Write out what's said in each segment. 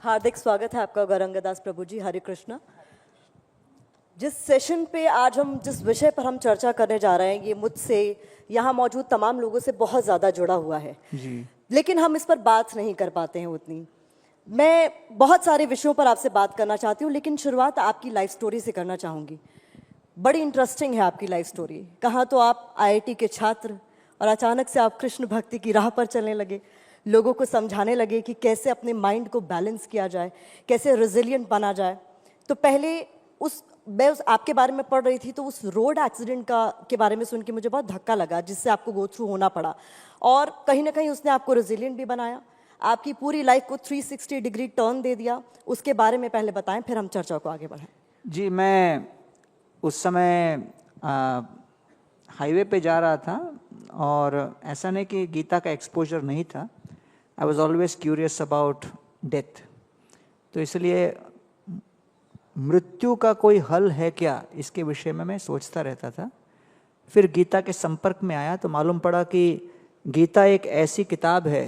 हार्दिक स्वागत है आपका गौरंगदास प्रभु जी। हरे कृष्णा। जिस सेशन पे आज हम जिस विषय पर हम चर्चा करने जा रहे हैं, ये मुझसे यहाँ मौजूद तमाम लोगों से बहुत ज़्यादा जुड़ा हुआ है जी। लेकिन हम इस पर बात नहीं कर पाते हैं उतनी। मैं बहुत सारे विषयों पर आपसे बात करना चाहती हूँ लेकिन शुरुआत आपकी लाइफ स्टोरी से करना चाहूँगी। बड़ी इंटरेस्टिंग है आपकी लाइफ स्टोरी। कहाँ तो आप आईआईटी के छात्र और अचानक से आप कृष्ण भक्ति की राह पर चलने लगे, लोगों को समझाने लगे कि कैसे अपने माइंड को बैलेंस किया जाए, कैसे रेजिलिएंट बना जाए। तो पहले मैं आपके बारे में पढ़ रही थी तो उस रोड एक्सीडेंट के बारे में सुन के मुझे बहुत धक्का लगा जिससे आपको गो थ्रू होना पड़ा, और कहीं ना कहीं उसने आपको रेजिलिएंट भी बनाया, आपकी पूरी लाइफ को 360 डिग्री टर्न दे दिया। उसके बारे में पहले बताएं, फिर हम चर्चा को आगे बढ़ाएं। जी, मैं उस समय हाईवे पे जा रहा था और ऐसा नहीं कि गीता का एक्सपोजर नहीं था। I was always curious about death. तो इसलिए मृत्यु का कोई हल है क्या, इसके विषय में मैं सोचता रहता था। फिर गीता के संपर्क में आया तो मालूम पड़ा कि गीता एक ऐसी किताब है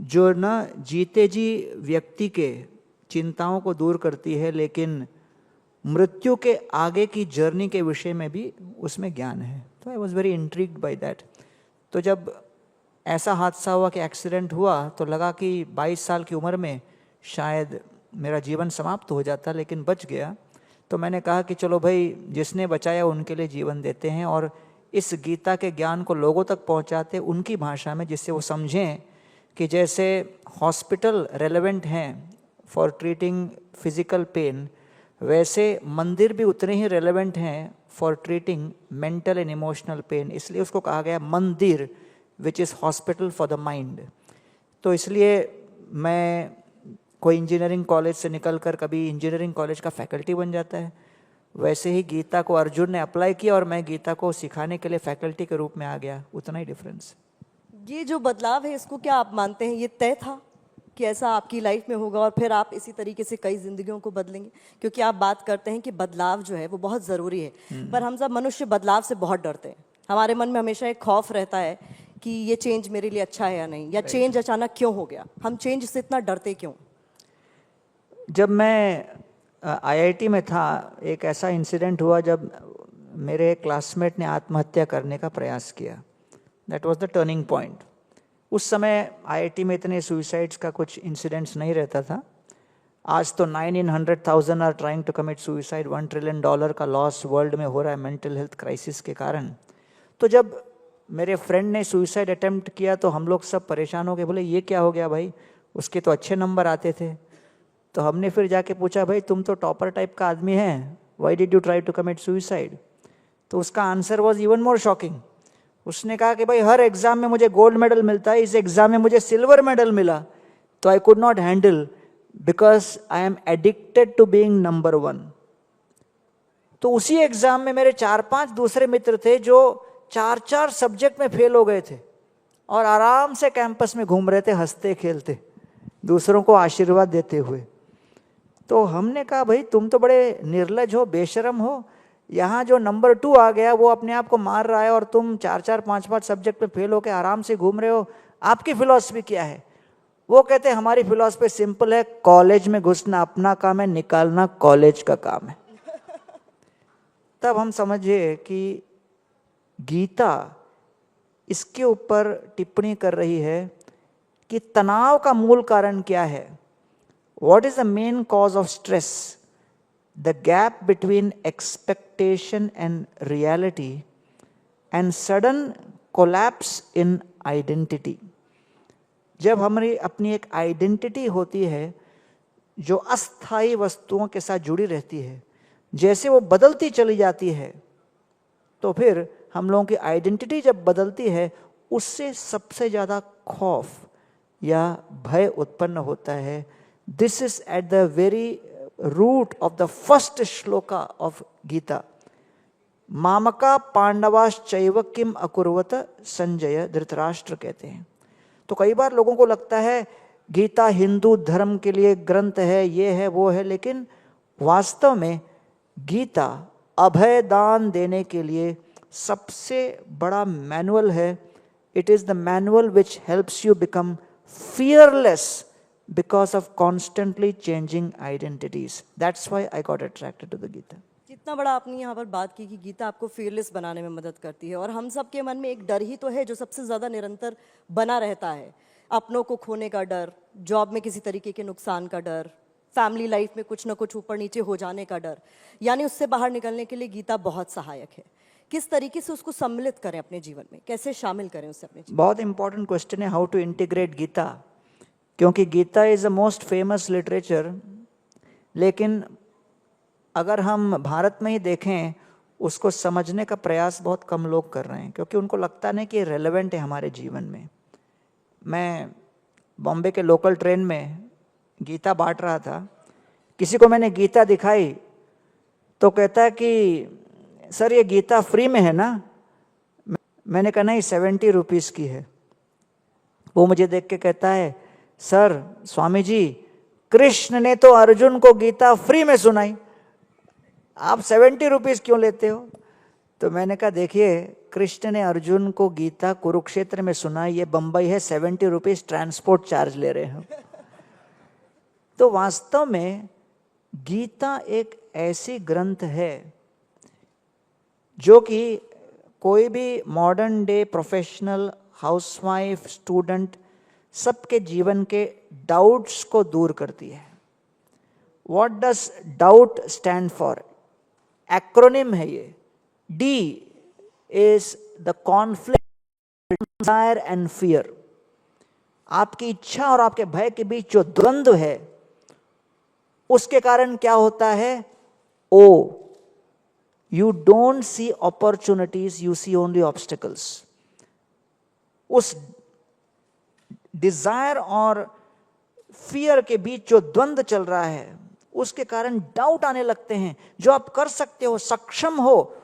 जो न जीते जी व्यक्ति के चिंताओं को दूर करती है, लेकिन मृत्यु के आगे की जर्नी के विषय में भी उसमें ज्ञान है। तो I was very intrigued by that. तो जब ऐसा हादसा हुआ कि एक्सीडेंट हुआ तो लगा कि 22 साल की उम्र में शायद मेरा जीवन समाप्त हो जाता, लेकिन बच गया। तो मैंने कहा कि चलो भाई, जिसने बचाया उनके लिए जीवन देते हैं और इस गीता के ज्ञान को लोगों तक पहुंचाते उनकी भाषा में, जिससे वो समझें कि जैसे हॉस्पिटल रेलेवेंट हैं फॉर ट्रीटिंग फिजिकल पेन, वैसे मंदिर भी उतने ही रेलेवेंट हैं for treating mental and emotional pain. इसलिए उसको कहा गया मंदिर, which is hospital for the mind. तो इसलिए मैं कोई इंजीनियरिंग कॉलेज से निकलकर कभी इंजीनियरिंग कॉलेज का फैकल्टी बन जाता है, वैसे ही गीता को अर्जुन ने अप्लाई किया और मैं गीता को सिखाने के लिए फैकल्टी के रूप में आ गया। उतना ही डिफरेंस। ये जो बदलाव है, इसको क्या आप मानते हैं ये तय था कि ऐसा आपकी लाइफ में होगा और फिर आप इसी तरीके से कई जिंदगियों को बदलेंगे? क्योंकि आप बात करते हैं कि बदलाव जो है वो बहुत ज़रूरी है, पर हम सब मनुष्य बदलाव से बहुत डरते हैं। हमारे मन में हमेशा एक खौफ रहता है कि ये चेंज मेरे लिए अच्छा है या नहीं, या चेंज अचानक क्यों हो गया। हम चेंज से इतना डरते क्यों? जब मैं आईआईटी में था, एक ऐसा इंसिडेंट हुआ जब मेरे क्लासमेट ने आत्महत्या करने का प्रयास किया। That was the turning point. उस समय आईआईटी में इतने सुइसाइड्स का कुछ इंसिडेंट्स नहीं रहता था। आज तो 9 in 100,000 are trying to commit suicide. $1 trillion का लॉस वर्ल्ड में हो रहा है मेंटल हेल्थ क्राइसिस के कारण। तो जब मेरे फ्रेंड ने सुइसाइड अटेम्प्ट किया तो हम लोग सब परेशान हो गए, बोले ये क्या हो गया भाई, उसके तो अच्छे नंबर आते थे। तो हमने फिर जाके पूछा, भाई तुम तो टॉपर टाइप का आदमी है, why did you try to commit suicide? तो उसका answer was even more shocking. उसने कहा कि भाई हर एग्जाम में मुझे गोल्ड मेडल मिलता है, इस एग्जाम में मुझे सिल्वर मेडल मिला, तो I could not handle because I am addicted to being number 1। तो उसी एग्जाम में मेरे 4-5 दूसरे मित्र थे जो 4-4 सब्जेक्ट में फेल हो गए थे और आराम से कैंपस में घूम रहे थे, हंसते खेलते, दूसरों को आशीर्वाद देते हुए। तो हमने कहा भाई तुम तो बड़े निर्लज हो, बेशरम हो, यहाँ जो नंबर 2 आ गया वो अपने आप को मार रहा है और तुम 4-4, 5-5 सब्जेक्ट में फेल होकर आराम से घूम रहे हो, आपकी फिलॉसफी क्या है? वो कहते हैं हमारी फिलॉसफी सिंपल है, कॉलेज में घुसना अपना काम है, निकालना कॉलेज का काम है। तब हम समझे कि गीता इसके ऊपर टिप्पणी कर रही है कि तनाव का मूल कारण क्या है। What is the main cause of stress? The gap between expectation and reality and sudden collapse in identity. जब हमारी अपनी एक आइडेंटिटी होती है जो अस्थायी वस्तुओं के साथ जुड़ी रहती है, जैसे वो बदलती चली जाती है, तो फिर हम लोगों की आइडेंटिटी जब बदलती है उससे सबसे ज़्यादा खौफ या भय उत्पन्न होता है। This is at the very root of the first shloka of Gita. मामका पांडवाश्चैव किम अकुर्वत संजय, धृतराष्ट्र कहते हैं। तो कई बार लोगों को लगता है गीता हिंदू धर्म के लिए ग्रंथ है, ये है वो है, लेकिन वास्तव में गीता अभय दान देने के लिए सबसे बड़ा मैनुअल है। It is the manual which helps you become fearless because of constantly changing identities. That's why I got attracted to the Gita. जितना बड़ा आपने यहाँ पर बात की कि गीता आपको fearless बनाने में मदद करती है, और हम सब के मन में एक डर ही तो है जो सबसे ज़्यादा निरंतर बना रहता है, अपनों को खोने का डर, जॉब में किसी तरीके के नुकसान का डर, फैमिली लाइफ में कुछ ना कुछ ऊपर नीचे हो जाने का डर, यानी उससे बाहर निकलने के लिए गीता बहुत सहायक है। किस तरीके से उसको सम्मिलित करें अपने जीवन में, कैसे शामिल करें उसे अपने जीवन बहुत इंपॉर्टेंट क्वेश्चन है, हाउ टू इंटीग्रेट गीता, क्योंकि Gita is the most famous literature, लेकिन अगर हम भारत में ही देखें उसको समझने का प्रयास बहुत कम लोग कर रहे हैं, क्योंकि उनको लगता नहीं कि ये रेलेवेंट है हमारे जीवन में। मैं बॉम्बे के लोकल ट्रेन में गीता बांट रहा था, किसी को मैंने गीता दिखाई तो कहता है कि सर ये गीता फ्री में है ना? मैंने कहा नहीं, 70 रुपीज़ की है। वो मुझे देख के कहता है, सर स्वामी जी कृष्ण ने तो अर्जुन को गीता फ्री में सुनाई, आप 70 रुपीज़ क्यों लेते हो? तो मैंने कहा देखिए, कृष्ण ने अर्जुन को गीता कुरुक्षेत्र में सुनाई, ये बम्बई है, 70 रुपीज़ ट्रांसपोर्ट चार्ज ले रहे हैं। तो वास्तव में गीता एक ऐसी ग्रंथ है जो कि कोई भी modern day professional, housewife, student, सबके जीवन के डाउट्स को दूर करती है। What does doubt stand for? Acronym है ये। D is the conflict, desire and fear. आपकी इच्छा और आपके भय के बीच जो द्वंद्व है, उसके कारण क्या होता है? Oh, you don't see opportunities, you see only obstacles. उस डिजायर और फियर के बीच जो द्वंद्व चल रहा है, उसके कारण डाउट आने लगते हैं। जो आप कर सकते हो, सक्षम हो,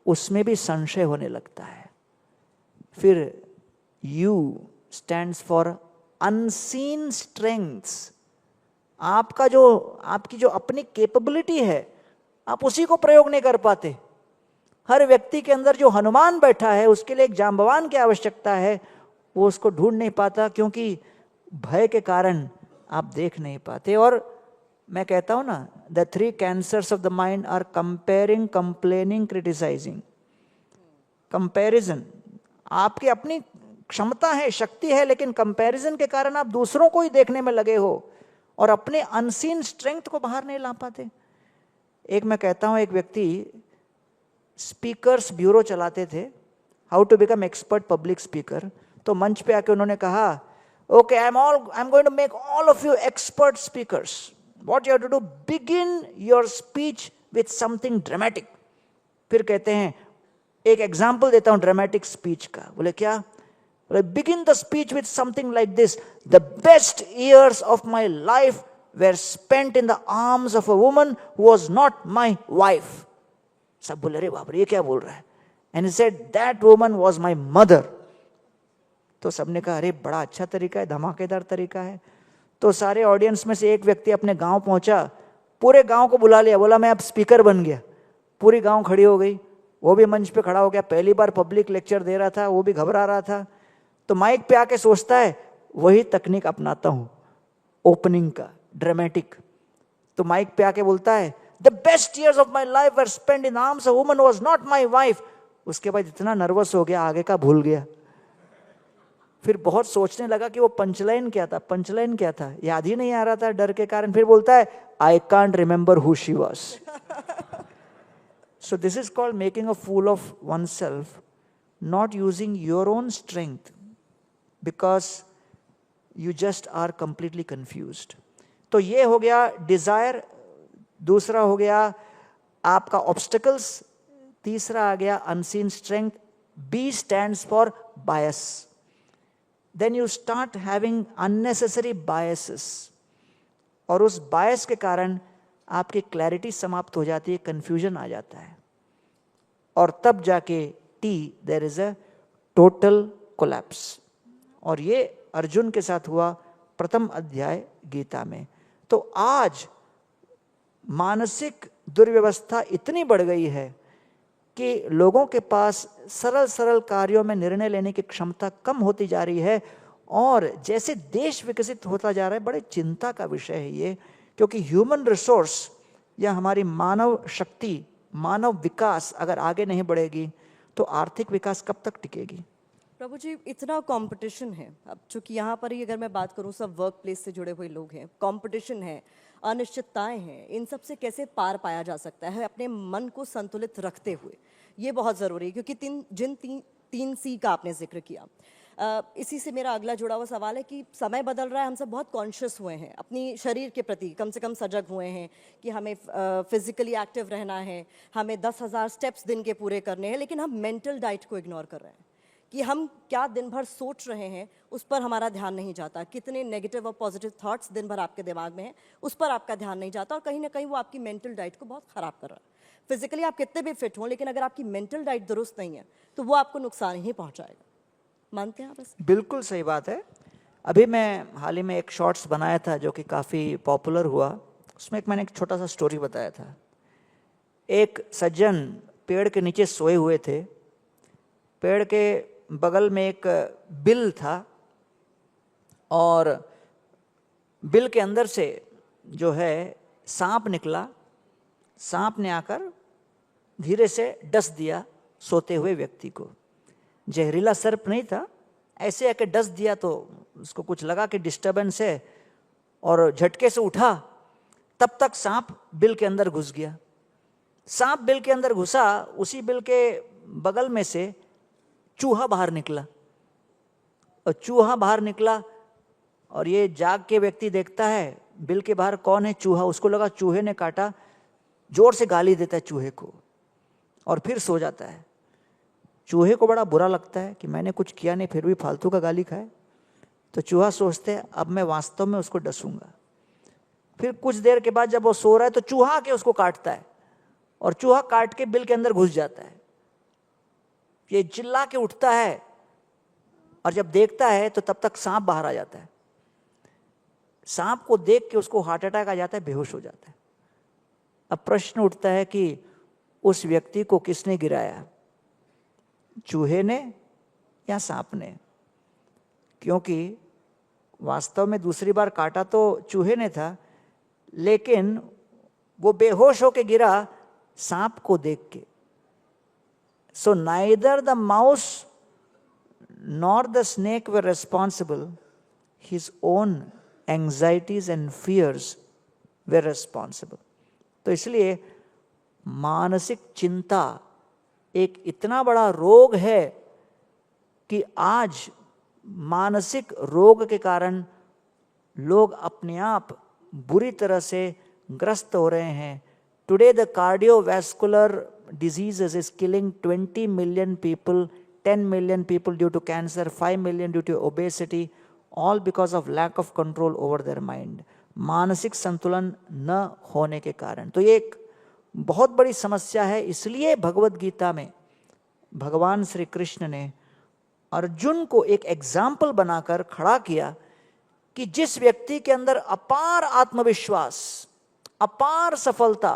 उसमें भी संशय होने लगता है। फिर you stands for unseen strengths. आपकी जो अपनी कैपेबिलिटी है, आप उसी को प्रयोग नहीं कर पाते। हर व्यक्ति के अंदर जो हनुमान बैठा है, उसके लिए एक जांबवान की आवश्यकता है, वो उसको ढूंढ नहीं पाता, क्योंकि भय के कारण आप देख नहीं पाते। और मैं कहता हूं ना, the 3 cancers of the mind are comparing, complaining, criticising. Comparison, आपकी अपनी क्षमता है, शक्ति है, लेकिन कंपैरिजन के कारण आप दूसरों को ही देखने में लगे हो और अपने अनसीन स्ट्रेंथ को बाहर नहीं ला पाते। एक मैं कहता हूं, एक व्यक्ति स्पीकर्स ब्यूरो चलाते थे, how to become expert public speaker. तो मंच पे आके उन्होंने कहा, okay, I am going to make all of you expert speakers. What you have to do, begin your speech with something dramatic. फिर कहते हैं, एक एग्जाम्पल देता हूं ड्रामेटिक स्पीच का। बोले क्या? बोले begin the speech with something like this, the best years of my life were spent in the arms of a woman who was not my wife. सब बोले, अरे बाप रे, ये क्या बोल रहा है? And he said, that woman was my mother. तो सबने कहा, अरे बड़ा अच्छा तरीका है, धमाकेदार तरीका है। तो सारे ऑडियंस में से एक व्यक्ति अपने गांव पहुंचा, पूरे गांव को बुला लिया, बोला मैं अब स्पीकर बन गया। पूरी गांव खड़ी हो गई, वो भी मंच पे खड़ा हो गया। पहली बार पब्लिक लेक्चर दे रहा था, वो भी घबरा रहा था। तो माइक पे आके सोचता है, वही तकनीक अपनाता हूं, ओपनिंग का, ड्रामेटिक। तो माइक पे आके बोलता है, the best years of my life were spend in arms of woman who was not my wife. उसके बाद इतना नर्वस हो गया, आगे का भूल गया। फिर बहुत सोचने लगा कि वो पंचलाइन क्या था, पंचलाइन क्या था, याद ही नहीं आ रहा था डर के कारण। फिर बोलता है, I can't remember who she was. So this is called making a fool of oneself, not using your own strength because you just are completely confused. तो ये हो गया डिजायर, दूसरा हो गया आपका ऑब्स्टिकल्स, तीसरा आ गया unseen strength. B stands for bias. Then you start having unnecessary biases, और उस बायस के कारण आपकी क्लैरिटी समाप्त हो जाती है, कंफ्यूजन आ जाता है, और तब जाके टी, there is a total collapse. और ये अर्जुन के साथ हुआ, प्रथम अध्याय गीता में। तो आज मानसिक दुर्व्यवस्था इतनी बढ़ गई है कि लोगों के पास सरल सरल कार्यों में निर्णय लेने की क्षमता कम होती जा रही है, और जैसे देश विकसित होता जा रहा है, बड़े चिंता का विषय है ये, क्योंकि ह्यूमन रिसोर्स या हमारी मानव शक्ति, मानव विकास अगर आगे नहीं बढ़ेगी तो आर्थिक विकास कब तक टिकेगी? प्रभु जी, इतना कंपटीशन है। अब चूंकि यहाँ पर ही अगर मैं बात करूँ, सब वर्क प्लेस से जुड़े हुए लोग हैं, कंपटीशन है, अनिश्चितताएं हैं, इन सब से कैसे पार पाया जा सकता है अपने मन को संतुलित रखते हुए? ये बहुत ज़रूरी है, क्योंकि तीन सी का आपने जिक्र किया। इसी से मेरा अगला जुड़ा हुआ सवाल है कि समय बदल रहा है, हम सब बहुत कॉन्शियस हुए हैं अपनी शरीर के प्रति, कम से कम सजग हुए हैं कि हमें फिजिकली एक्टिव रहना है, हमें 10,000 स्टेप्स दिन के पूरे करने हैं, लेकिन हम मेंटल डाइट को इग्नोर कर रहे हैं कि हम क्या दिन भर सोच रहे हैं उस पर हमारा ध्यान नहीं जाता, कितने नेगेटिव और पॉजिटिव थॉट्स दिन भर आपके दिमाग में हैं उस पर आपका ध्यान नहीं जाता, और कहीं ना कहीं वो आपकी मेंटल डाइट को बहुत ख़राब कर रहा है। फिजिकली आप कितने भी फिट हों, लेकिन अगर आपकी मेंटल डाइट दुरुस्त नहीं है तो वो आपको नुकसान ही पहुंचाएगा। मानते हैं आप ऐसे? बिल्कुल सही बात है। अभी मैं हाल ही में एक शॉर्ट्स बनाया था जो कि काफ़ी पॉपुलर हुआ। उसमें मैंने एक छोटा सा स्टोरी बताया था। एक सज्जन पेड़ के नीचे सोए हुए थे, पेड़ के बगल में एक बिल था और बिल के अंदर से जो है सांप निकला। सांप ने आकर धीरे से डस दिया सोते हुए व्यक्ति को। जहरीला सर्प नहीं था, ऐसे आके डस दिया तो उसको कुछ लगा कि डिस्टर्बेंस है और झटके से उठा, तब तक सांप बिल के अंदर घुस गया। सांप बिल के अंदर घुसा, उसी बिल के बगल में से चूहा बाहर निकला, और चूहा बाहर निकला और ये जाग के व्यक्ति देखता है बिल के बाहर कौन है, चूहा। उसको लगा चूहे ने काटा, जोर से गाली देता है चूहे को और फिर सो जाता है। चूहे को बड़ा बुरा लगता है कि मैंने कुछ किया नहीं फिर भी फालतू का गाली खाए। तो चूहा सोचते है अब मैं वास्तव में उसको डसूंगा। फिर कुछ देर के बाद जब वो सो रहा है तो चूहा आके उसको काटता है और चूहा काट के बिल के अंदर घुस जाता है। ये चिल्ला के उठता है और जब देखता है तो तब तक सांप बाहर आ जाता है। सांप को देख के उसको हार्ट अटैक आ जाता है, बेहोश हो जाता है। अब प्रश्न उठता है कि उस व्यक्ति को किसने गिराया, चूहे ने या सांप ने? क्योंकि वास्तव में दूसरी बार काटा तो चूहे ने था, लेकिन वो बेहोश होके गिरा सांप को देख के। So neither the mouse nor the snake were responsible, his own anxieties and fears were responsible. तो इसलिए मानसिक चिंता एक इतना बड़ा रोग है कि आज मानसिक रोग के कारण लोग अपने आप बुरी तरह से ग्रस्त हो रहे हैं। Today the cardiovascular diseases is killing 20 million people, 10 million people due to cancer, 5 million due to obesity, all because of lack of control over their mind. मानसिक संतुलन न होने के कारण। तो ये एक बहुत बड़ी समस्या है। इसलिए भगवत गीता में भगवान श्री कृष्ण ने अर्जुन को एक एग्जाम्पल बनाकर खड़ा किया कि जिस व्यक्ति के अंदर अपार आत्मविश्वास, अपार सफलता,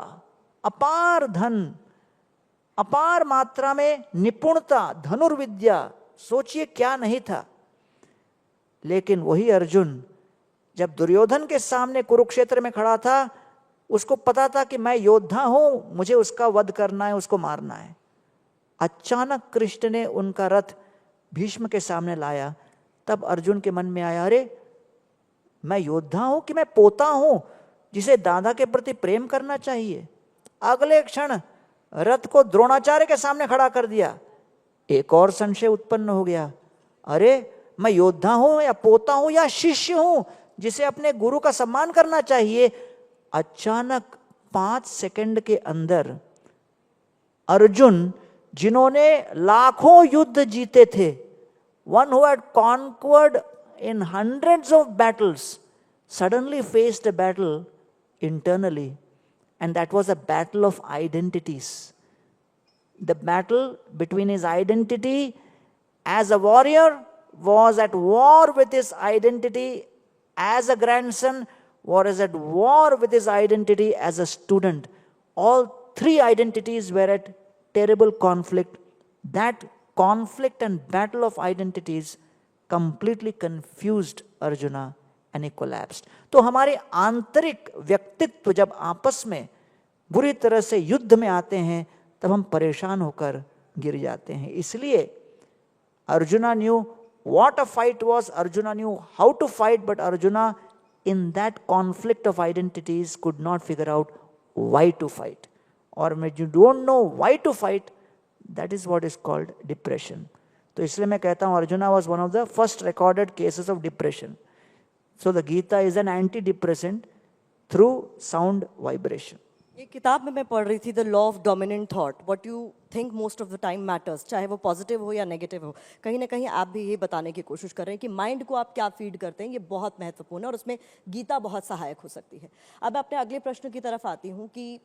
अपार धन, अपार मात्रा में निपुणता, धनुर्विद्या, सोचिए क्या नहीं था, लेकिन वही अर्जुन जब दुर्योधन के सामने कुरुक्षेत्र में खड़ा था, उसको पता था कि मैं योद्धा हूं, मुझे उसका वध करना है, उसको मारना है। अचानक कृष्ण ने उनका रथ भीष्म के सामने लाया, तब अर्जुन के मन में आया, अरे मैं योद्धा हूं कि मैं पोता हूं जिसे दादा के प्रति प्रेम करना चाहिए। अगले क्षण रथ को द्रोणाचार्य के सामने खड़ा कर दिया। एक और संशय उत्पन्न हो गया, अरे मैं योद्धा हूं या पोता हूं या शिष्य हूं जिसे अपने गुरु का सम्मान करना चाहिए। अचानक 5 सेकंड के अंदर अर्जुन, जिन्होंने लाखों युद्ध जीते थे, one who had conquered in hundreds of battles, suddenly faced a battle internally, and that was a battle of identities. The battle between his identity as a warrior was at war with his identity as a grandson, was at war with his identity as a student. All 3 identities were at terrible conflict. That conflict and battle of identities completely confused Arjuna and he collapsed. तो हमारे आंतरिक व्यक्तित्व जब आपस में बुरी तरह से युद्ध में आते हैं तब हम परेशान होकर गिर जाते हैं. इसलिए Arjuna knew what a fight was, Arjuna knew how to fight, but Arjuna in that conflict of identities could not figure out why to fight. Or when you don't know why to fight, that is what is called depression. तो इसलिए मैं कहता हूँ Arjuna was one of the first recorded cases of depression. So the Gita is an antidepressant through sound vibration. ये किताब में मैं पढ़ रही थी the law of dominant thought what you think most of the time matters, चाहे वो positive हो या नेगेटिव हो. कहीं ना कहीं आप भी ये बताने की कोशिश कर रहे हैं कि माइंड को आप क्या फीड करते हैं, ये बहुत महत्वपूर्ण है और उसमें गीता बहुत सहायक हो सकती है. अब मैं अपने अगले प्रश्न की तरफ आती हूँ कि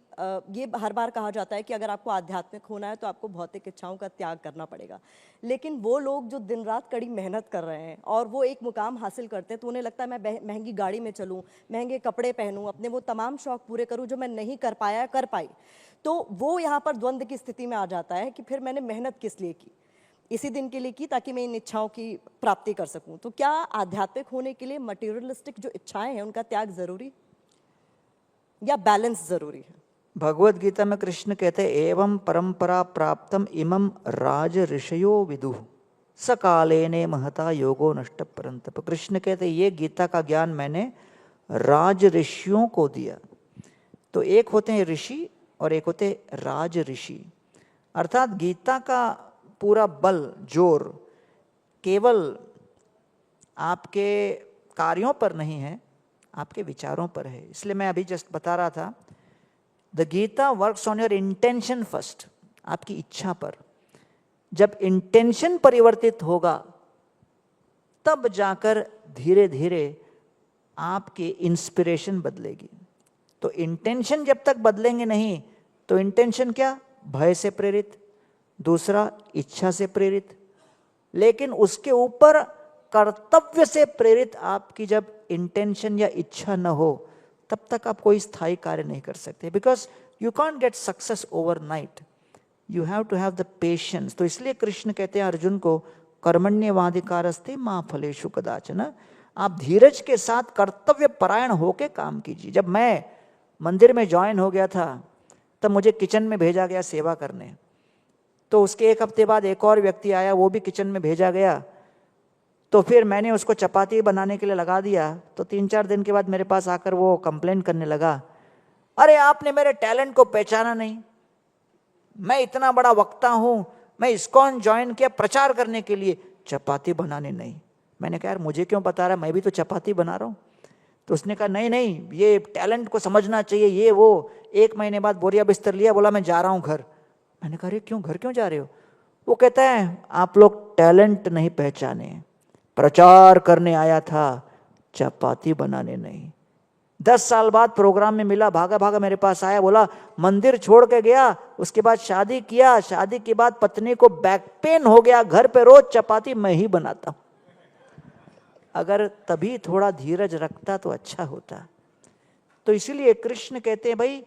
ये हर बार कहा जाता है कि अगर आपको आध्यात्मिक होना है तो आपको भौतिक इच्छाओं का त्याग करना पड़ेगा. लेकिन वो लोग जो दिन रात कड़ी मेहनत कर रहे हैं और वो एक मुकाम हासिल करते हैं तो उन्हें लगता है मैं महंगी गाड़ी में चलूँ, महंगे कपड़े पहनूँ, अपने वो तमाम शौक पूरे करूँ जो मैं नहीं कर पाया कर पाई. तो वो यहाँ पर द्वंद्व की स्थिति में आ जाता है कि फिर मैंने मेहनत किस लिए की, इसी दिन के लिए की ताकि मैं इन इच्छाओं की प्राप्ति कर सकूं. तो क्या आध्यात्मिक होने के लिए मटेरियलिस्टिक जो इच्छाएं हैं उनका त्याग जरूरी या बैलेंस जरूरी है? भगवत गीता में कृष्ण कहते हैं एवं परंपरा प्राप्तम इमं राज ऋषयो विदुः सकालेने महता योगो नष्ट परंतप. कृष्ण कहते हैं ये गीता का ज्ञान मैंने राज ऋषियों को दिया. तो एक होते हैं ऋषि और एक होते राज ऋषि. अर्थात गीता का पूरा बल जोर केवल आपके कार्यों पर नहीं है, आपके विचारों पर है. इसलिए मैं अभी जस्ट बता रहा था the Gita works on your intention first, आपकी इच्छा पर. जब इंटेंशन परिवर्तित होगा तब जाकर धीरे धीरे आपकी इंस्पिरेशन बदलेगी. तो इंटेंशन जब तक बदलेंगे नहीं तो इंटेंशन क्या, भय से प्रेरित, दूसरा इच्छा से प्रेरित, लेकिन उसके ऊपर कर्तव्य से प्रेरित आपकी जब इंटेंशन या इच्छा न हो तब तक आप कोई स्थायी कार्य नहीं कर सकते. Because you can't get success overnight, you have to have the patience. तो इसलिए कृष्ण कहते हैं अर्जुन को कर्मण्येवाधिकारस्ते मा फलेषु कदाचन. आप धीरज के साथ कर्तव्य परायण होके काम कीजिए. जब मैं मंदिर में ज्वाइन हो गया था तब मुझे किचन में भेजा गया सेवा करने. तो उसके एक हफ्ते बाद एक और व्यक्ति आया, वो भी किचन में भेजा गया. तो फिर मैंने उसको चपाती बनाने के लिए लगा दिया. तो 3-4 दिन के बाद मेरे पास आकर वो कंप्लेन करने लगा, अरे आपने मेरे टैलेंट को पहचाना नहीं, मैं इतना बड़ा वक्ता हूँ, मैं इस्कॉन ज्वाइन किया प्रचार करने के लिए, चपाती बनाने नहीं. मैंने कहा यार मुझे क्यों बता रहा है, मैं भी तो चपाती बना रहा हूँ. तो उसने कहा नहीं नहीं ये टैलेंट को समझना चाहिए, ये वो. 1 महीने बाद बोरिया बिस्तर लिया, बोला मैं जा रहा हूँ घर. मैंने कहा अरे क्यों, घर क्यों जा रहे हो? वो कहता है आप लोग टैलेंट नहीं पहचाने, प्रचार करने आया था, चपाती बनाने नहीं. 10 साल बाद प्रोग्राम में मिला, भागा भागा मेरे पास आया, बोला मंदिर छोड़ के गया, उसके बाद शादी किया, शादी के बाद पत्नी को बैक पेन हो गया, घर पे रोज चपाती मैं ही बनाता हूं. अगर तभी थोड़ा धीरज रखता तो अच्छा होता. तो इसीलिए कृष्ण कहते हैं भाई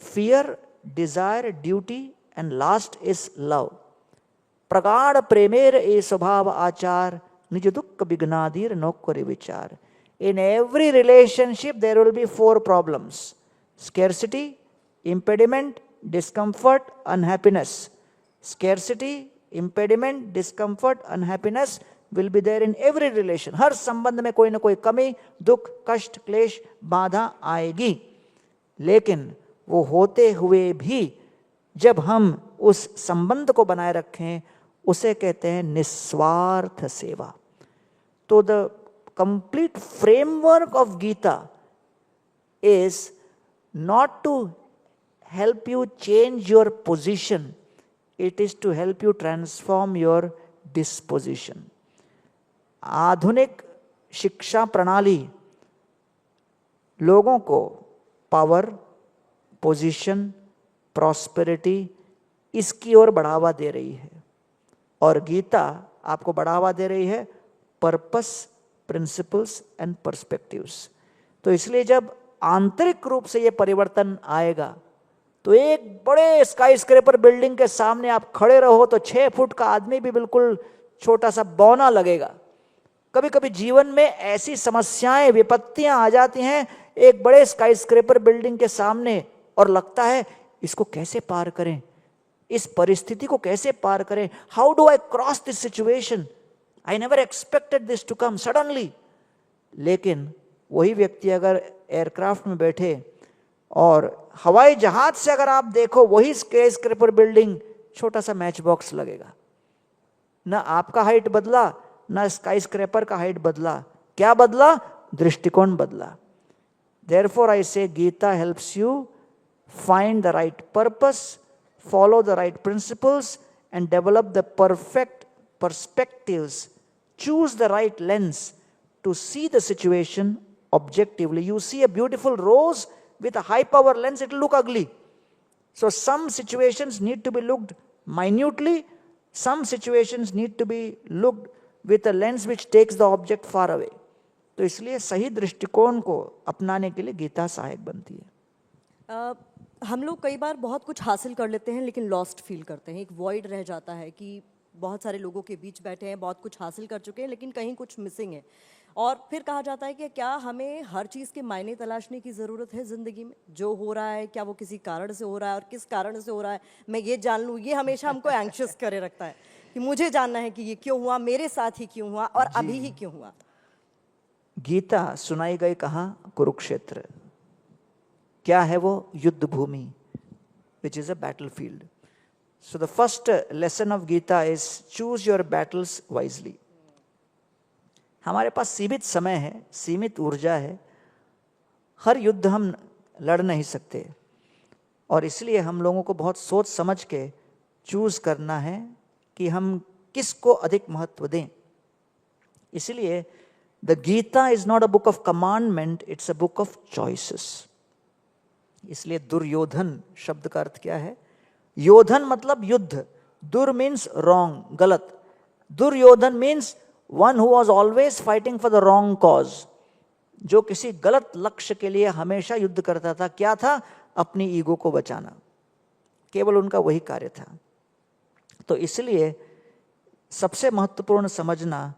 fear, desire, duty and last is love. प्रगाढ़ प्रेमेर ए स्वभाव आचार, निज दुख विघ्नादीर नौकरी विचार. In every relationship there will be 4 problems: scarcity, impediment, discomfort, unhappiness. Scarcity, impediment, discomfort, unhappiness will be there in every relation. हर संबंध में कोई ना कोई कमी, दुख, कष्ट, क्लेश, बाधा आएगी. लेकिन वो होते हुए भी जब हम उस संबंध को बनाए रखें उसे कहते हैं निस्वार्थ सेवा. तो the complete framework of Gita is not to help you change your position, it is to help you transform your disposition. आधुनिक शिक्षा प्रणाली लोगों को पावर, पोजीशन, प्रॉस्पेरिटी इसकी ओर बढ़ावा दे रही है और गीता आपको बढ़ावा दे रही है पर्पस, प्रिंसिपल्स एंड पर्सपेक्टिव्स. तो इसलिए जब आंतरिक रूप से ये परिवर्तन आएगा तो एक बड़े स्काई स्क्रैपर बिल्डिंग के सामने आप खड़े रहो तो 6 फुट का आदमी भी बिल्कुल छोटा सा बौना लगेगा। कभी कभी जीवन में ऐसी समस्याएं, विपत्तियां आ जाती हैं एक बड़े स्काईस्क्रेपर बिल्डिंग के सामने, और लगता है इसको कैसे पार करें, इस परिस्थिति को कैसे पार करें, how do I cross this situation, I never expected this to come suddenly. लेकिन वही व्यक्ति अगर एयरक्राफ्ट में बैठे और हवाई जहाज से अगर आप देखो वही स्काईस्क्रेपर बिल्डिंग, छोटा सा मैच बॉक्स लगेगा। ना आपका हाइट बदला, ना स्काईस्क्रेपर का हाइट बदला। क्या बदला? दृष्टिकोण बदला। Therefore I say Gita helps you find the right purpose, follow the right principles, and develop the perfect perspectives. Choose the right lens to see the situation objectively. You see a beautiful rose with a high power lens, it will look ugly. So some situations need to be looked minutely, some situations need to be looked with a lens which takes the object far away. तो इसलिए सही दृष्टिकोण को अपनाने के लिए गीता सहायक बनती है। हम लोग कई बार बहुत कुछ हासिल कर लेते हैं लेकिन लॉस्ट फील करते हैं, एक वॉइड रह जाता है कि बहुत सारे लोगों के बीच बैठे हैं, बहुत कुछ हासिल कर चुके हैं लेकिन कहीं कुछ मिसिंग है। और फिर कहा जाता है कि क्या हमें हर चीज़ के मायने तलाशने की ज़रूरत है ज़िंदगी में? जो हो रहा है क्या वो किसी कारण से हो रहा है, और किस कारण से हो रहा है मैं ये जान लूँ, ये हमेशा हमको एंग्शियस करे रखता है कि मुझे जानना है कि ये क्यों हुआ, मेरे साथ ही क्यों हुआ, और अभी ही क्यों हुआ। गीता सुनाई गई कहाँ? कुरुक्षेत्र। क्या है वो? युद्ध भूमि, which is a battle field. So the first lesson of Gita is choose your battles wisely. हमारे पास सीमित समय है, सीमित ऊर्जा है, हर युद्ध हम लड़ नहीं सकते, और इसलिए हम लोगों को बहुत सोच समझ के चूज करना है कि हम किसको अधिक महत्व दें। इसलिए the Gita is not a book of commandment, it's a book of choices. इसलिए दुर्योधन शब्द का अर्थ क्या है? योधन मतलब युद्ध, दुर मीन्स रॉन्ग, गलत। Duryodhana means one who was always fighting for the wrong cause, जो किसी गलत लक्ष्य के लिए हमेशा युद्ध करता था। क्या था? अपनी ईगो को बचाना, केवल उनका वही कार्य था। तो इसलिए सबसे महत्वपूर्ण समझना,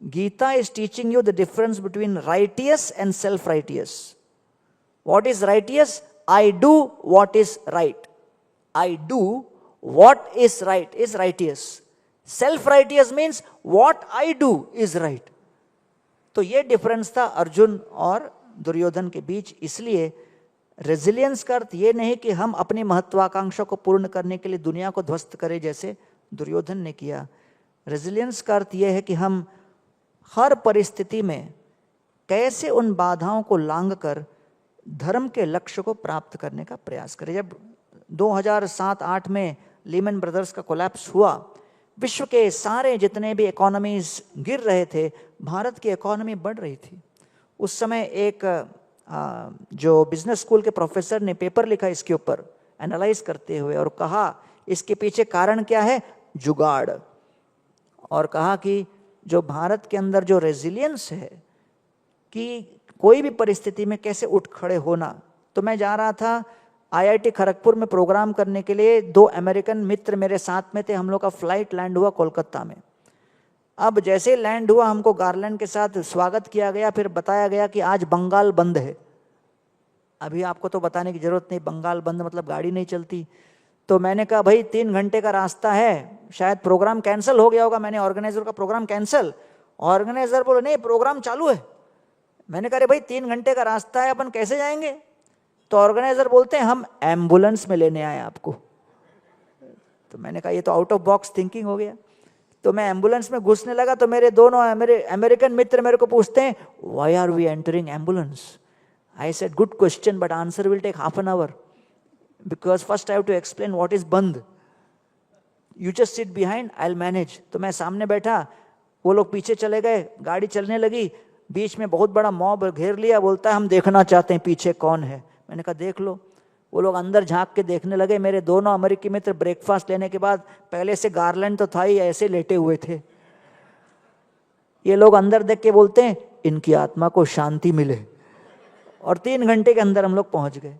Gita is teaching you the difference between righteous and self righteous. What is righteous? I do what is right, I do what is right is righteous. Self righteous means what I do is right. तो ये difference था अर्जुन और दुर्योधन के बीच। इसलिए resilience का अर्थ ये नहीं कि हम अपनी महत्वाकांक्षा को पूर्ण करने के लिए दुनिया को ध्वस्त करें जैसे दुर्योधन ने किया। रेजिलियंस का अर्थ यह है कि हम हर परिस्थिति में कैसे उन बाधाओं को लांघकर धर्म के लक्ष्य को प्राप्त करने का प्रयास करें। जब 2007-8 में लीमन ब्रदर्स का कोलैप्स हुआ, विश्व के सारे जितने भी इकोनॉमीज गिर रहे थे, भारत की इकोनॉमी बढ़ रही थी। उस समय एक जो बिजनेस स्कूल के प्रोफेसर ने पेपर लिखा इसके ऊपर एनालाइज करते हुए, और कहा इसके पीछे कारण क्या है? जुगाड़। और कहा कि जो भारत के अंदर जो रेजिलियंस है कि कोई भी परिस्थिति में कैसे उठ खड़े होना। तो मैं जा रहा था IIT खड़गपुर में प्रोग्राम करने के लिए, 2 अमेरिकन मित्र मेरे साथ में थे। हम लोग का फ्लाइट लैंड हुआ कोलकाता में। अब जैसे लैंड हुआ हमको गार्लैंड के साथ स्वागत किया गया, फिर बताया गया कि आज बंगाल बंद है। अभी आपको तो बताने की जरूरत नहीं, बंगाल बंद मतलब गाड़ी नहीं चलती। तो मैंने कहा भाई 3 घंटे का रास्ता है, शायद प्रोग्राम कैंसिल हो गया होगा। मैंने ऑर्गेनाइजर का प्रोग्राम कैंसिल, ऑर्गेनाइजर बोले नहीं प्रोग्राम चालू है। मैंने कहा भाई 3 घंटे का रास्ता है, अपन कैसे जाएंगे? तो ऑर्गेनाइजर बोलते हैं हम एम्बुलेंस में लेने आए आपको। तो मैंने कहा ये तो आउट ऑफ बॉक्स थिंकिंग हो गया। तो मैं एम्बुलेंस में घुसने लगा तो मेरे दोनों अमेरिकन मित्र मेरे को पूछते हैं why are we entering ambulance? I said good question but answer will take half an hour, because first I have to explain what is bandh. You just sit behind, I will manage. तो मैं सामने बैठा, वो लोग पीछे चले गए, गाड़ी चलने लगी। बीच में बहुत बड़ा मॉब घेर लिया, बोलता है हम देखना चाहते हैं पीछे कौन है। मैंने कहा देख लो। वो लोग अंदर झांक के देखने लगे। मेरे दोनों अमेरिकी मित्र ब्रेकफास्ट लेने के बाद, पहले से गार्लैंड तो था ही, ऐसे लेटे हुए थे। ये लोग अंदर देख के बोलते हैं इनकी आत्मा को शांति मिले। और 3 घंटे के अंदर हम लोग पहुंच गए।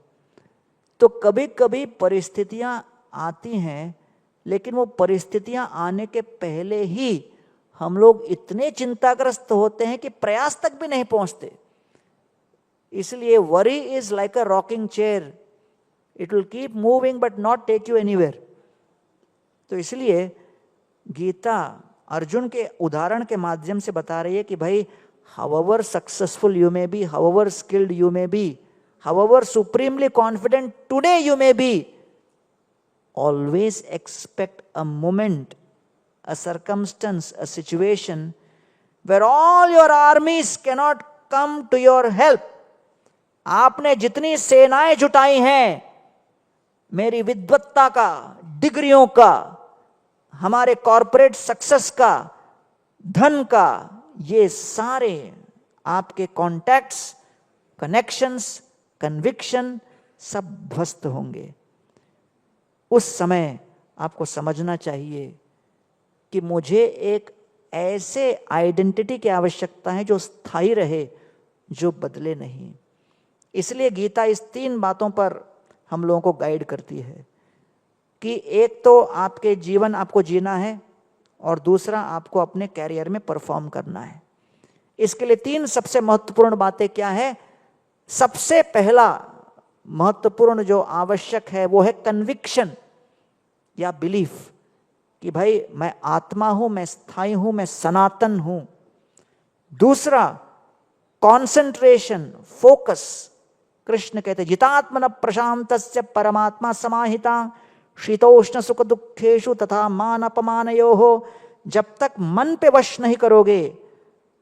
तो कभी कभी परिस्थितियां आती हैं, लेकिन वो परिस्थितियां आने के पहले ही हम लोग इतने चिंताग्रस्त होते हैं कि प्रयास तक भी नहीं पहुंचते। इसलिए worry is like a rocking chair, it will keep moving but not take you anywhere. तो इसलिए गीता अर्जुन के उदाहरण के माध्यम से बता रही है कि भाई, however successful you may be, however skilled you may be, however supremely confident today you may be, always expect a moment, a circumstance, a situation where all your armies cannot come to your help. आपने जितनी सेनाएं जुटाई हैं, मेरी विद्वत्ता का, डिग्रियों का, हमारे कॉरपोरेट सक्सेस का, धन का, ये सारे आपके कॉन्टैक्ट्स, कनेक्शंस, कन्विक्शन सब ध्वस्त होंगे। उस समय आपको समझना चाहिए कि मुझे एक ऐसे आइडेंटिटी की आवश्यकता है जो स्थायी रहे, जो बदले नहीं। इसलिए गीता इस 3 बातों पर हम लोगों को गाइड करती है कि एक तो आपके जीवन आपको जीना है, और दूसरा आपको अपने कैरियर में परफॉर्म करना है। इसके लिए 3 सबसे महत्वपूर्ण बातें क्या है? सबसे पहला महत्वपूर्ण जो आवश्यक है वो है कन्विक्शन या बिलीफ कि भाई मैं आत्मा हूं, मैं स्थायी हूं, मैं सनातन हूं। दूसरा कॉन्सेंट्रेशन, फोकस। कृष्ण कहते जितात्मन प्रशांतस्य परमात्मा समाहिता शीतोष्ण सुख दुखेशु तथा मान अपमानयोः। जब तक मन पे वश नहीं करोगे,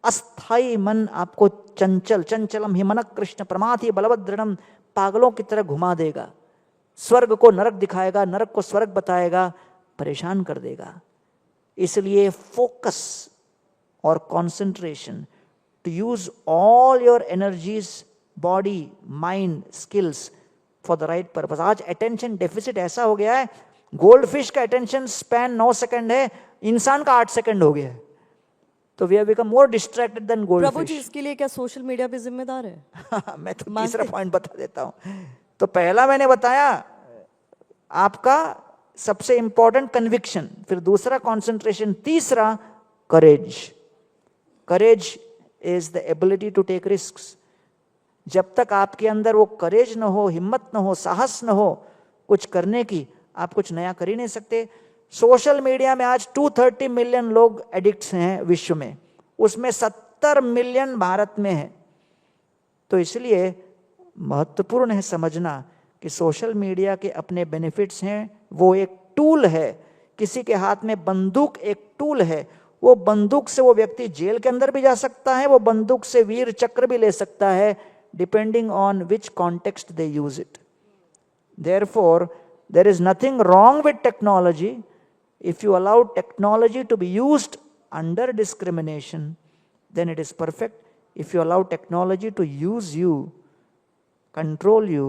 अस्थाई मन आपको चंचल, चंचलम हि मन कृष्ण प्रमाथि बलवदृढ़म, पागलों की तरह घुमा देगा, स्वर्ग को नरक दिखाएगा, नरक को स्वर्ग बताएगा, परेशान कर देगा। इसलिए फोकस और concentration, to use all your energies, body, mind, skills for the right purpose. आज अटेंशन डेफिसिट ऐसा हो गया है, गोल्ड फिश का अटेंशन स्पैन 9 सेकंड है, इंसान का 8 सेकंड हो गया है। तो we have become more distracted than gold fish. प्रभु जी, इसके लिए क्या सोशल मीडिया भी जिम्मेदार है? मैं तो तीसरा पॉइंट बता देता हूं। तो पहला मैंने बताया आपका सबसे इंपॉर्टेंट कन्विक्शन, फिर दूसरा कंसंट्रेशन, तीसरा courage. Courage is the ability to take risks. जब तक आपके अंदर वो करेज न हो, हिम्मत न हो, साहस न हो कुछ करने की, आप कुछ नया कर ही नहीं सकते। सोशल मीडिया में आज 230 मिलियन लोग एडिक्ट्स हैं विश्व में, उसमें 70 मिलियन भारत में है। तो इसलिए महत्वपूर्ण है समझना कि सोशल मीडिया के अपने बेनिफिट्स हैं, वो एक टूल है। किसी के हाथ में बंदूक एक टूल है, वो बंदूक से वो व्यक्ति जेल के अंदर भी जा सकता है, वो बंदूक से वीर चक्र भी ले सकता है, depending on which context they use it. Therefore there is nothing wrong with technology if you allow technology to be used under discrimination, then it is perfect. If you allow technology to use you, control you,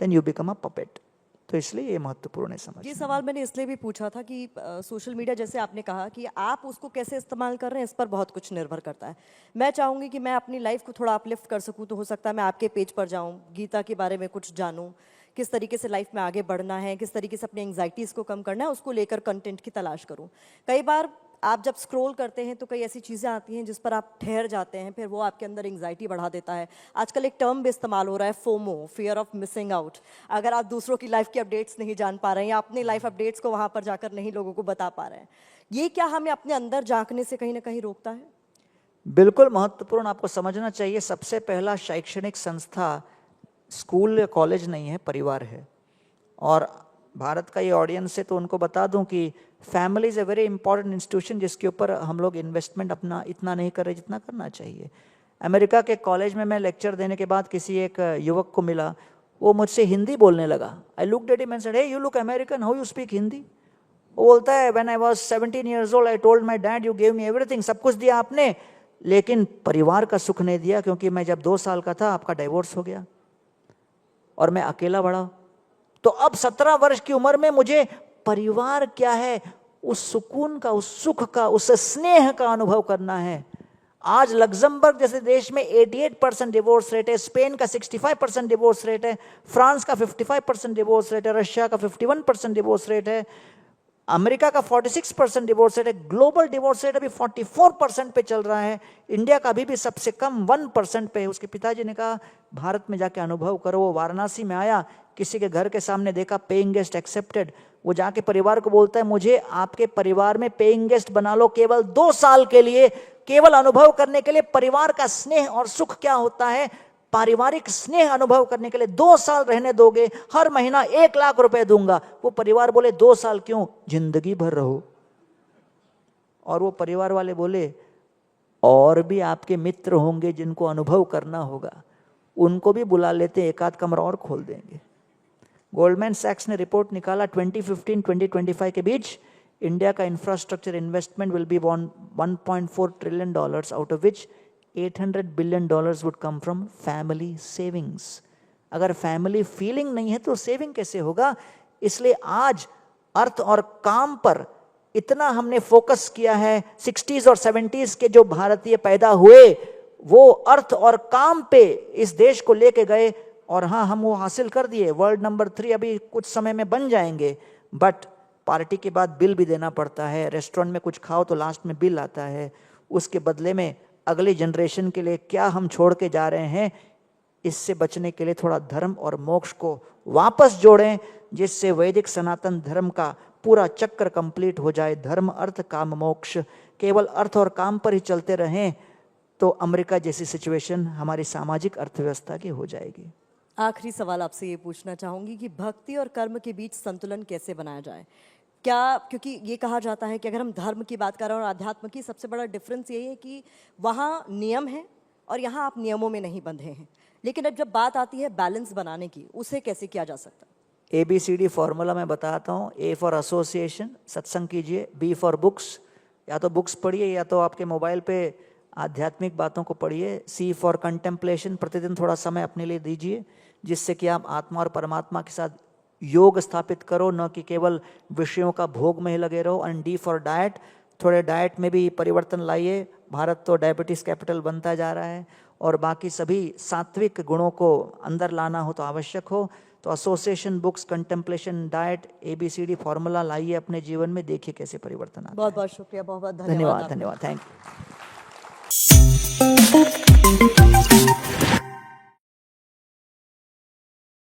then you become a puppet. तो इसलिए ये महत्वपूर्ण है समझ। ये सवाल मैंने इसलिए भी पूछा था कि सोशल मीडिया, जैसे आपने कहा कि आप उसको कैसे इस्तेमाल कर रहे हैं, इस पर बहुत कुछ निर्भर करता है। मैं चाहूँगी कि मैं अपनी लाइफ को थोड़ा अपलिफ्ट कर सकूँ, तो हो सकता है मैं आपके पेज पर जाऊँ, गीता के बारे में कुछ जानूँ, किस तरीके से लाइफ में आगे बढ़ना है, किस तरीके से अपनी एंग्जाइटीज़ को कम करना है, उसको लेकर कंटेंट की तलाश करूं। कई बार आप जब स्क्रॉल करते हैं तो कई ऐसी चीज़ें आती हैं जिस पर आप ठहर जाते हैं, फिर वो आपके अंदर एंग्जाइटी बढ़ा देता है। आजकल एक टर्म भी इस्तेमाल हो रहा है, FOMO, fear of missing out. अगर आप दूसरों की लाइफ की अपडेट्स नहीं जान पा रहे हैं या अपनी लाइफ अपडेट्स को वहाँ पर जाकर नहीं लोगों को बता पा रहे हैं, ये क्या हमें अपने अंदर झांकने से कहीं ना कहीं रोकता है? बिल्कुल महत्वपूर्ण, आपको समझना चाहिए। सबसे पहला शैक्षणिक संस्था स्कूल या कॉलेज नहीं है, परिवार है। और भारत का ये ऑडियंस है तो उनको बता दूं कि family is a very important institution, जिसके ऊपर हम लोग इन्वेस्टमेंट अपना इतना नहीं कर रहे जितना करना चाहिए। अमेरिका के कॉलेज में मैं लेक्चर देने के बाद किसी एक युवक को मिला, वो मुझसे हिंदी बोलने लगा। I looked at him and said, hey you look American, how you speak Hindi? वो बोलता है, when I was 17 years old I told my dad you gave me everything, सब कुछ दिया आपने, लेकिन परिवार का सुख नहीं दिया, क्योंकि मैं जब 2 साल का था आपका डिवोर्स हो गया और मैं अकेला बढ़ा। तो अब 17 वर्ष की उम्र में मुझे परिवार क्या है, उस सुकून का, उस सुख का, उस स्नेह का अनुभव करना है। आज लग्जमबर्ग जैसे देश में 88% डिवोर्स रेट है, स्पेन का 65% डिवोर्स रेट है, फ्रांस का 55% डिवोर्स रेट है, रशिया का 51% डिवोर्स रेट है। अमेरिका का 46% डिवोर्स रेट है, ग्लोबल डिवोर्स रेट अभी 44% पे चल रहा है, इंडिया का अभी भी सबसे कम 1% पे है। उसके पिताजी ने कहा भारत में जाके अनुभव करो। वो वाराणसी में आया, किसी के घर के सामने देखा पेइंग गेस्ट एक्सेप्टेड, वो जाके परिवार को बोलता है मुझे आपके परिवार में पेइंग गेस्ट बना लो केवल 2 साल के लिए, केवल अनुभव करने के लिए परिवार का स्नेह और सुख क्या होता है, पारिवारिक स्नेह अनुभव करने के लिए 2 साल रहने दोगे, हर महीना 1 लाख रुपए दूंगा। वो परिवार बोले 2 साल क्यों, जिंदगी भर रहो। और वो परिवार वाले बोले और भी आपके मित्र होंगे जिनको अनुभव करना होगा, उनको भी बुला लेते, 1 आध कमरा और खोल देंगे। गोल्डमैन सैक्स ने रिपोर्ट निकाला 2015-2025 के बीच इंडिया का infrastructure investment will be $1.4 trillion, out of which $800 billion would come from family savings. अगर फैमिली फीलिंग नहीं है तो सेविंग कैसे होगा? इसलिए आज अर्थ और काम पर इतना हमने फोकस किया है। 60s और 70s के जो भारतीय पैदा हुए वो अर्थ और काम पे इस देश को लेके गए, और हाँ हम वो हासिल कर दिए। वर्ल्ड नंबर 3 अभी कुछ समय में बन जाएंगे, बट पार्टी के बाद बिल भी देना पड़ता है। रेस्टोरेंट में कुछ खाओ तो लास्ट में बिल आता है। उसके बदले में अगली जनरेशन के लिए क्या हम छोड़ के जा रहे हैं, इससे बचने के लिए थोड़ा धर्म और मोक्ष को वापस जोड़ें, जिससे वैदिक सनातन धर्म का पूरा चक्र कंप्लीट हो जाए। धर्म अर्थ काम मोक्ष, केवल अर्थ और काम पर ही चलते रहें तो अमेरिका जैसी सिचुएशन हमारी सामाजिक अर्थव्यवस्था की हो जाएगी। आखिरी सवाल आपसे ये पूछना चाहूंगी कि भक्ति और कर्म के बीच संतुलन कैसे बनाया जाए? क्या, क्योंकि ये कहा जाता है कि अगर हम धर्म की बात कर रहे हैं और अध्यात्म की, सबसे बड़ा डिफरेंस यही है कि वहाँ नियम है और यहाँ आप नियमों में नहीं बंधे हैं। लेकिन अब जब बात आती है बैलेंस बनाने की, उसे कैसे किया जा सकता है? ABCD फॉर्मूला मैं बताता हूँ। A फॉर एसोसिएशन, सत्संग कीजिए। B फॉर बुक्स, या तो बुक्स पढ़िए या तो आपके मोबाइल पे आध्यात्मिक बातों को पढ़िए। C फॉर कंटेम्पलेशन, प्रतिदिन थोड़ा समय अपने लिए दीजिए जिससे कि आप आत्मा और परमात्मा के साथ योग स्थापित करो, न कि केवल विषयों का भोग में ही लगे रहो। एंड D फॉर डाइट, थोड़े डाइट में भी परिवर्तन लाइए। भारत तो डायबिटीज कैपिटल बनता जा रहा है, और बाकी सभी सात्विक गुणों को अंदर लाना हो तो आवश्यक हो तो association, books, contemplation, diet, ABCD formula लाइए अपने जीवन में, देखिए कैसे परिवर्तन आता है। बहुत बहुत शुक्रिया, बहुत बहुत धन्यवाद, धन्यवाद। Thank you.